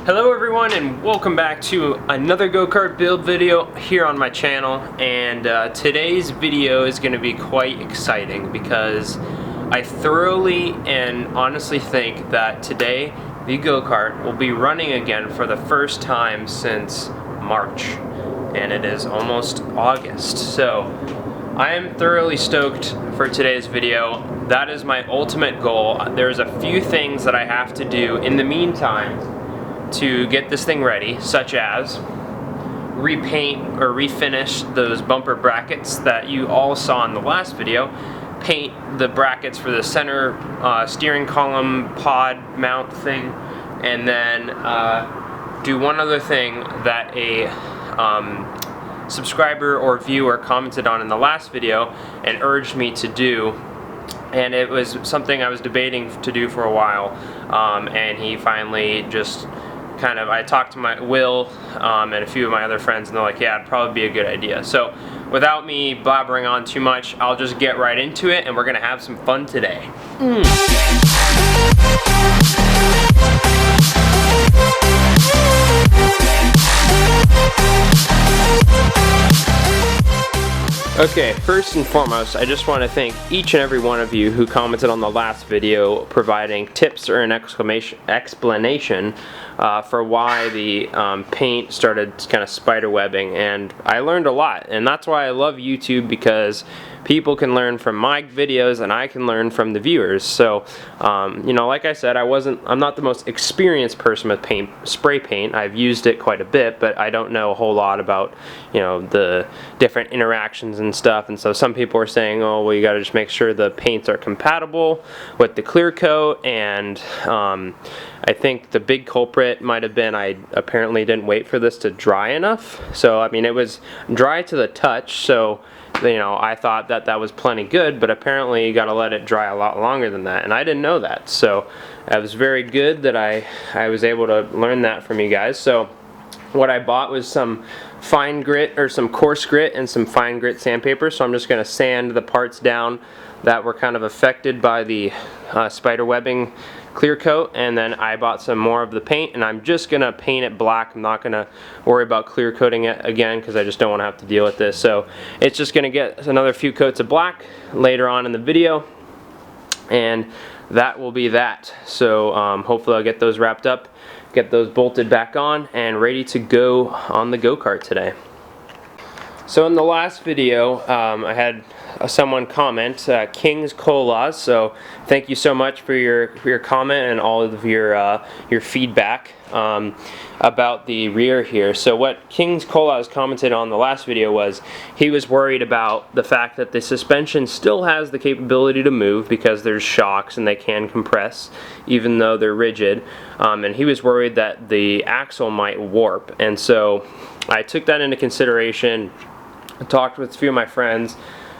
Hello everyone and welcome back to another go-kart build video here on my channel, and today's video is going to be quite exciting because I thoroughly and honestly think that today the go-kart will be running again for the first time since March, and it is almost August. So I am thoroughly stoked for today's video. That is my ultimate goal. There's a few things that I have to do in the meantime to get this thing ready, such as repaint or refinish those bumper brackets that you all saw in the last video, paint the brackets for the center steering column pod mount thing, and then do one other thing that a subscriber or viewer commented on in the last video and urged me to do, and it was something I was debating to do for a while, and he finally just I talked to my Will and a few of my other friends, and they're like, yeah, it'd probably be a good idea. So without me blabbering on too much, I'll just get right into it, and we're gonna have some fun today. Okay, first and foremost, I just want to thank each and every one of you who commented on the last video providing tips or an explanation for why the paint started kind of spider webbing, and I learned a lot, and that's why I love YouTube, because people can learn from my videos and I can learn from the viewers. So you know, like I said, I'm not the most experienced person with spray paint. I've used it quite a bit, but I don't know a whole lot about, you know, the different interactions and stuff. And so some people are saying, oh well, you got to just make sure the paints are compatible with the clear coat, and I think the big culprit might have been I apparently didn't wait for this to dry enough. So I mean, it was dry to the touch, so you know, I thought that that was plenty good, but apparently you got to let it dry a lot longer than that, and I didn't know that. So it was very good that I was able to learn that from you guys. So what I bought was some fine grit, or some coarse grit, and some fine grit sandpaper. So I'm just going to sand the parts down that were kind of affected by the spider webbing clear coat, and then I bought some more of the paint, and I'm just gonna paint it black. I'm not gonna worry about clear coating it again because I just don't want to have to deal with this. So it's just gonna get another few coats of black later on in the video, and that will be that. So hopefully I'll get those wrapped up, get those bolted back on, and ready to go on the go-kart today. So in the last video, I had someone comment, King's Colas. So thank you so much for your comment and all of your feedback about the rear here. So what King's Colas commented on the last video was he was worried about the fact that the suspension still has the capability to move because there's shocks and they can compress even though they're rigid, and he was worried that the axle might warp. And so I took that into consideration. I talked with a few of my friends.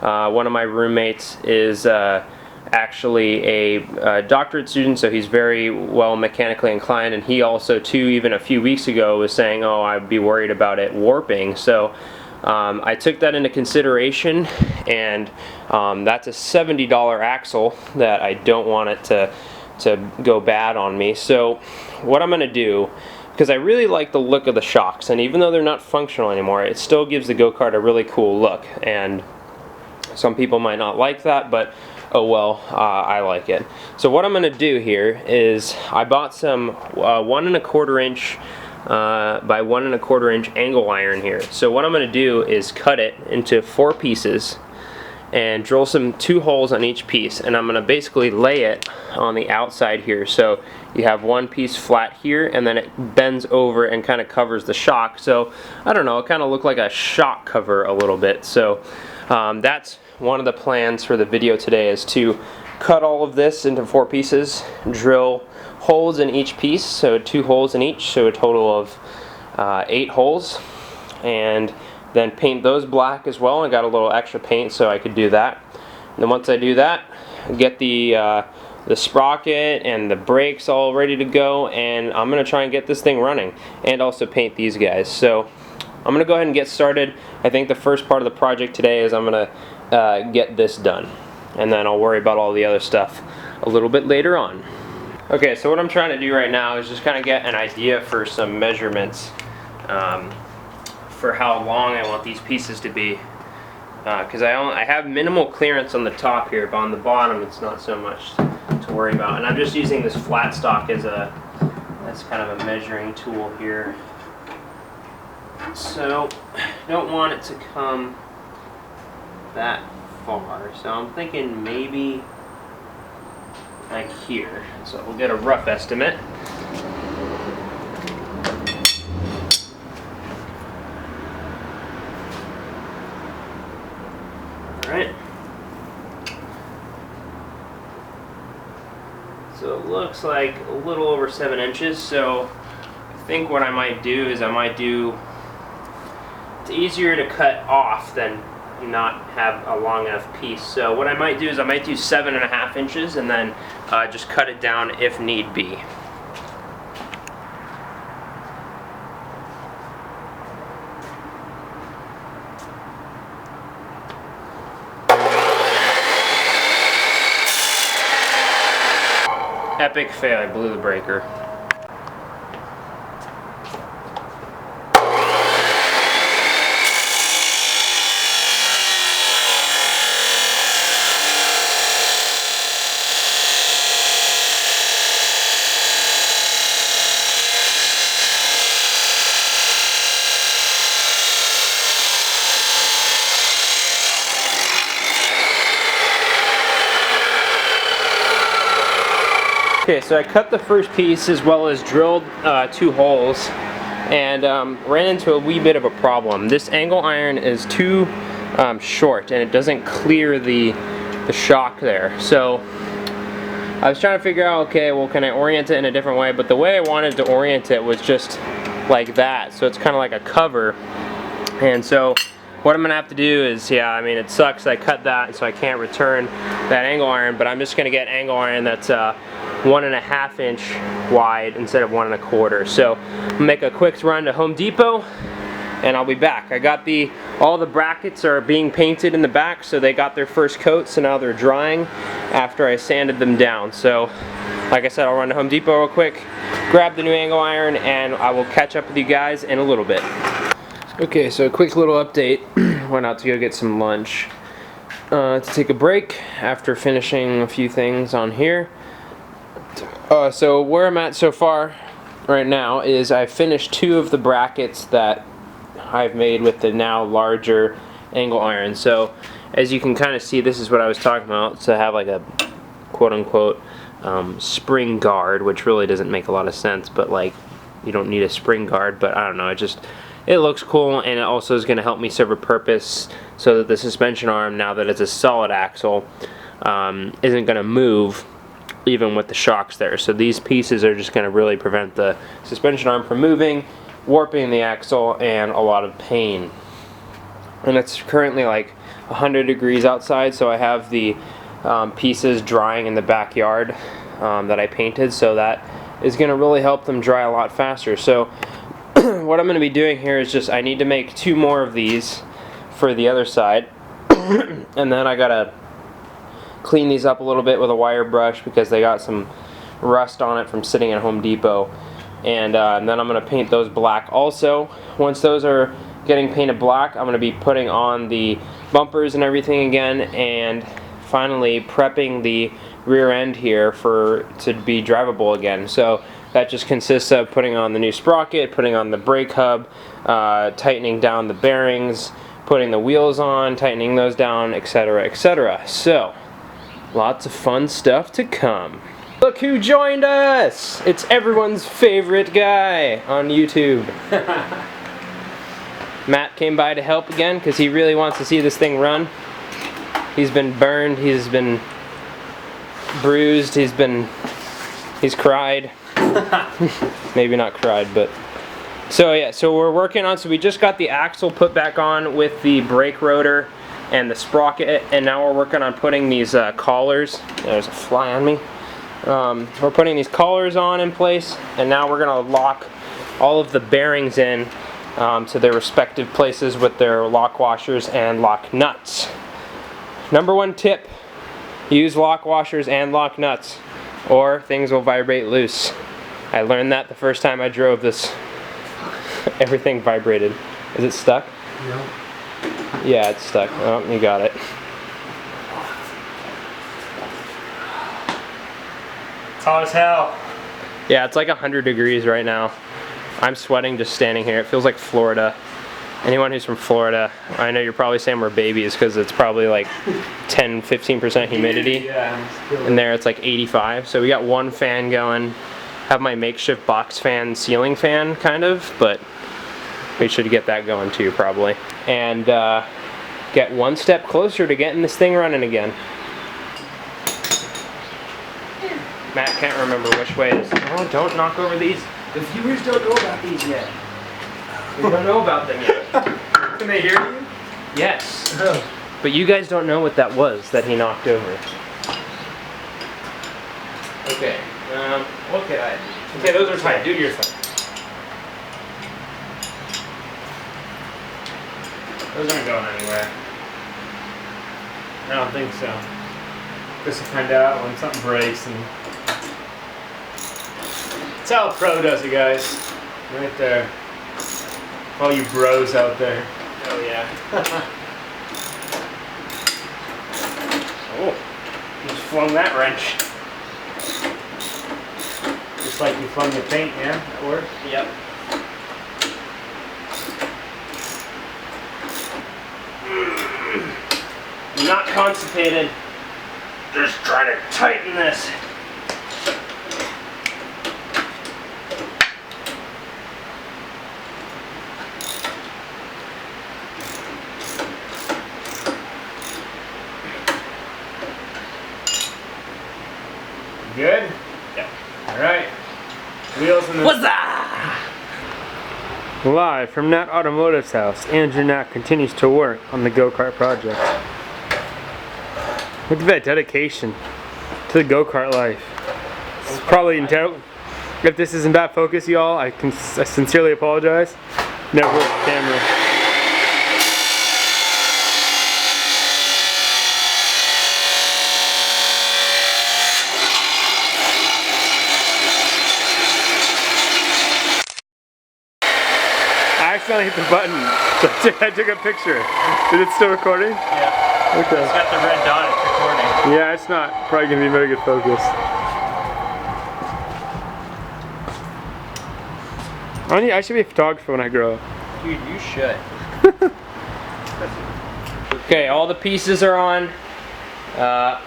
One of my roommates is actually a doctorate student, so he's very well mechanically inclined, and he also too, even a few weeks ago, was saying, oh, I'd be worried about it warping. So I took that into consideration, and that's a $70 axle that I don't want it to go bad on me. So what I'm going to do, because I really like the look of the shocks, and even though they're not functional anymore, it still gives the go-kart a really cool look, and some people might not like that, but oh well, I like it. So what I'm going to do here is I bought some 1 1/4 inch by 1 1/4 inch angle iron here. So what I'm going to do is cut it into 4 pieces and drill 2 holes on each piece, and I'm going to basically lay it on the outside here. So you have one piece flat here, and then it bends over and kind of covers the shock. So I don't know, it kind of looked like a shock cover a little bit. So that's one of the plans for the video today, is to cut all of this into 4 pieces, drill holes in each piece, so 2 holes in each, so a total of 8 holes, and then paint those black as well. I got a little extra paint so I could do that. And then once I do that, get the sprocket and the brakes all ready to go, and I'm going to try and get this thing running, and also paint these guys. So I'm going to go ahead and get started. I think the first part of the project today is I'm going to get this done, and then I'll worry about all the other stuff a little bit later on. Okay, so what I'm trying to do right now is just kind of get an idea for some measurements for how long I want these pieces to be. Because I have minimal clearance on the top here, but on the bottom it's not so much to worry about. And I'm just using this flat stock as kind of a measuring tool here. So I don't want it to come that far. So I'm thinking maybe like here. So we'll get a rough estimate. Alright. So it looks like a little over 7 inches. So I think what I might do is it's easier to cut off than not have a long enough piece. So what I might do is I might do 7.5 inches and then just cut it down if need be. Epic fail, I blew the breaker. Okay, so I cut the first piece as well as drilled 2 holes and ran into a wee bit of a problem. This angle iron is too short and it doesn't clear the shock there. So I was trying to figure out, okay, well, can I orient it in a different way? But the way I wanted to orient it was just like that. So it's kind of like a cover. And so what I'm gonna have to do is, yeah, I mean, it sucks I cut that so I can't return that angle iron, but I'm just gonna get angle iron that's 1.5 inch wide instead of 1.25. So I'll make a quick run to Home Depot and I'll be back. I got all the brackets are being painted in the back, so they got their first coat, so now they're drying after I sanded them down. So like I said, I'll run to Home Depot real quick, grab the new angle iron, and I will catch up with you guys in a little bit. Okay, so a quick little update. Went out to go get some lunch to take a break after finishing a few things on here. So where I'm at so far right now is I finished 2 of the brackets that I've made with the now larger angle iron. So as you can kind of see, this is what I was talking about, to have like a quote-unquote spring guard, which really doesn't make a lot of sense, but like you don't need a spring guard, but I don't know, it looks cool, and it also is going to help me serve a purpose so that the suspension arm, now that it's a solid axle, isn't going to move even with the shocks there. So these pieces are just going to really prevent the suspension arm from moving, warping the axle, and a lot of pain. And it's currently like 100 degrees outside, so I have the pieces drying in the backyard that I painted, so that is going to really help them dry a lot faster. So what I'm going to be doing here is I need to make 2 more of these for the other side, and then I gotta clean these up a little bit with a wire brush because they got some rust on it from sitting at Home Depot, and then I'm going to paint those black also. Once those are getting painted black, I'm going to be putting on the bumpers and everything again, and finally prepping the rear end here to be drivable again. So that just consists of putting on the new sprocket, putting on the brake hub, tightening down the bearings, putting the wheels on, tightening those down, etc., etc. So, lots of fun stuff to come. Look who joined us! It's everyone's favorite guy on YouTube. Matt came by to help again because he really wants to see this thing run. He's been burned, he's been bruised, he's cried. Maybe not cried, but so yeah, so we're working on, so we just got the axle put back on with the brake rotor and the sprocket, and now we're working on putting these collars. There's a fly on me. We're putting these collars on in place, and now we're gonna lock all of the bearings in to their respective places with their lock washers and lock nuts. Number 1 tip: use lock washers and lock nuts. or things will vibrate loose. I learned that the first time I drove this. Everything vibrated. Is it stuck? No. Yeah, it's stuck. Oh, you got it. It's hot as hell. Yeah, it's like 100 degrees right now. I'm sweating just standing here. It feels like Florida. Anyone who's from Florida, I know you're probably saying we're babies because it's probably like 10-15% humidity. Yeah. And there it's like 85. So we got one fan going. Have my makeshift box fan, ceiling fan kind of, but we should get that going too probably. And get one step closer to getting this thing running again. Matt can't remember which way it is. Oh, don't knock over these. The viewers don't know about these yet. We don't know about them yet. Can they hear you? Yes. Oh. But you guys don't know what that was that he knocked over. Okay. What could I do? Okay, those are tight. Do your thing. Those aren't going anywhere. I don't think so. Just to find out when something breaks and... That's how a pro does it, guys. Right there. All you bros out there. Oh yeah. Oh, you just flung that wrench. Just like you flung the paint, yeah? That worked? Yep. I'm not constipated. Just trying to tighten this. Good? Yep. Alright. Wheels in the... What's that? Live from Nat Automotive's house, Andrew Nat continues to work on the go-kart project. Look at that dedication to the go-kart life. It's probably if this isn't that focus, y'all, I sincerely apologize. Never worked the camera. I accidentally hit the button. I took a picture. Is it still recording? Yeah. Okay. It's got the red dot. It's recording. Yeah, it's not probably gonna be very good focus. I should be a photographer when I grow up. Dude, you should. Okay, all the pieces are on.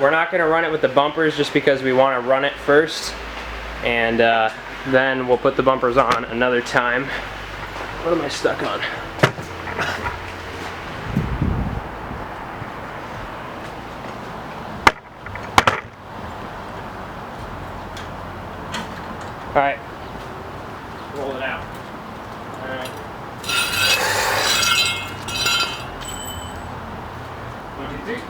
We're not going to run it with the bumpers just because we want to run it first. And then we'll put the bumpers on another time. What am I stuck on? Alright. Roll it out. Alright. 1, 2, 3.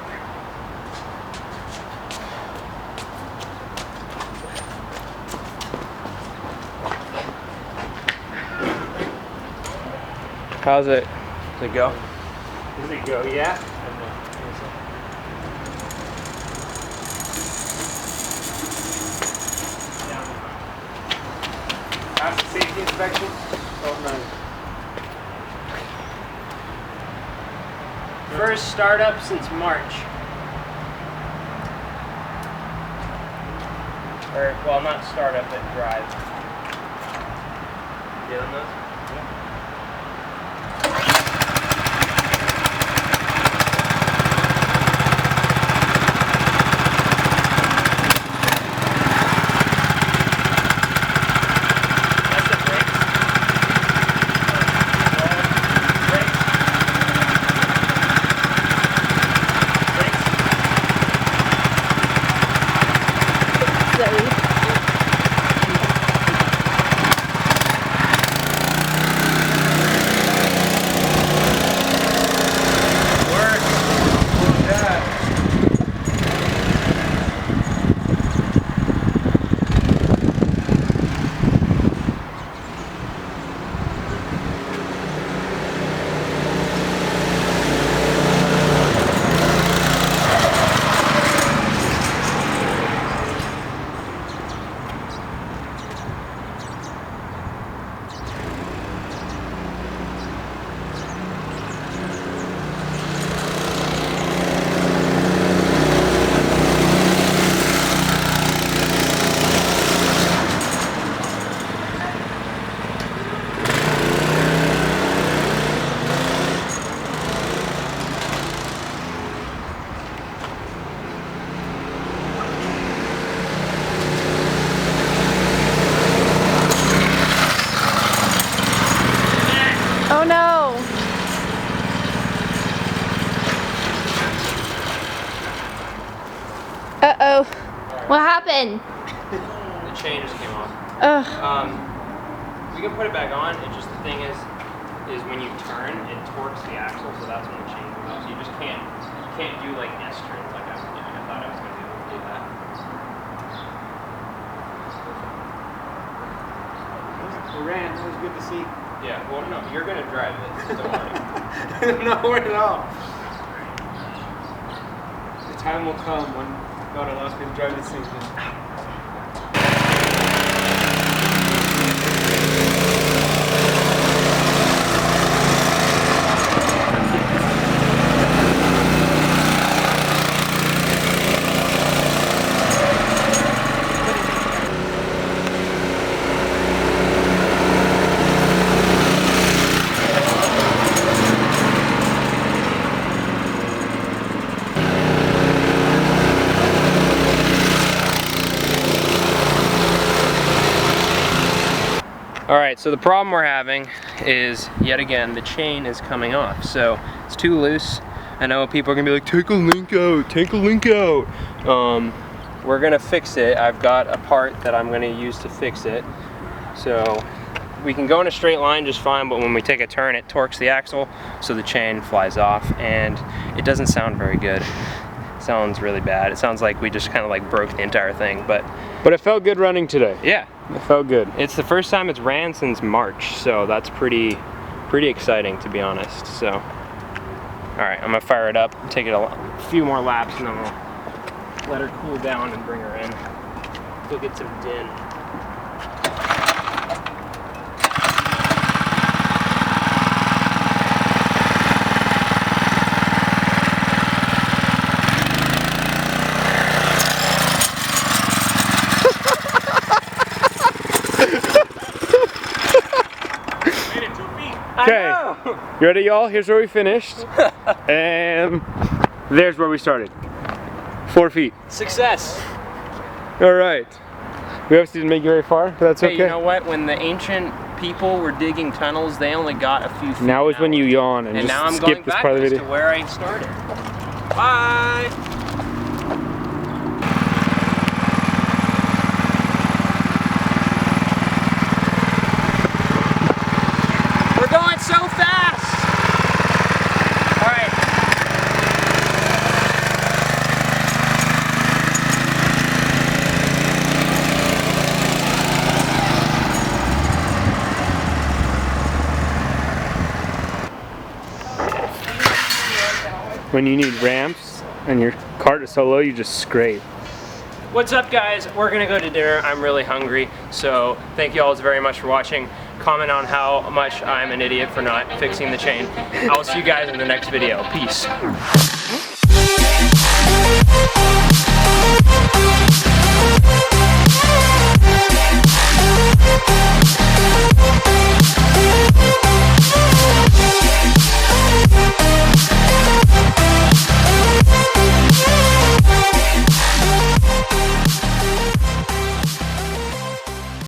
How's it? Does it go? Does it go? Yeah. Pass the safety inspection. First startup since March. Or, well, not startup, but drive. Feeling those? happened? The chain just came off. Ugh. We can put it back on. It's just the thing is when you turn, it torques the axle, so that's when the chain comes off. So you just can't do like S turns like I was doing. I thought I was gonna be able to do that. Ran, it was good to see. Yeah, well no, you're gonna drive it. Don't worry. Not worried at all. The time will come when God allows me to drive this thing. Alright, so the problem we're having is, yet again, the chain is coming off. So, it's too loose. I know people are going to be like, take a link out, take a link out. We're going to fix it. I've got a part that I'm going to use to fix it. So, we can go in a straight line just fine, but when we take a turn, it torques the axle, so the chain flies off, and it doesn't sound very good. It sounds really bad. It sounds like we just kind of like broke the entire thing, but it felt good running today. Yeah. It felt good. It's the first time it's ran since March, so that's pretty exciting, to be honest. So, all right, I'm gonna fire it up, take it a few more laps, and then we'll let her cool down and bring her in. Go get some din. Okay, you ready, y'all? Here's where we finished, and there's where we started. 4 feet. Success. All right. We obviously didn't make it very far, but that's okay. You know what? When the ancient people were digging tunnels, they only got a few feet. Now is when you yawn and just now I'm skip going this part of the backwards video. to where I started. Bye. Going so fast! Alright. When you need ramps and your cart is so low, you just scrape. What's up, guys? We're gonna go to dinner. I'm really hungry, so thank you all very much for watching. Comment on how much I'm an idiot for not fixing the chain. I will see you guys in the next video. Peace.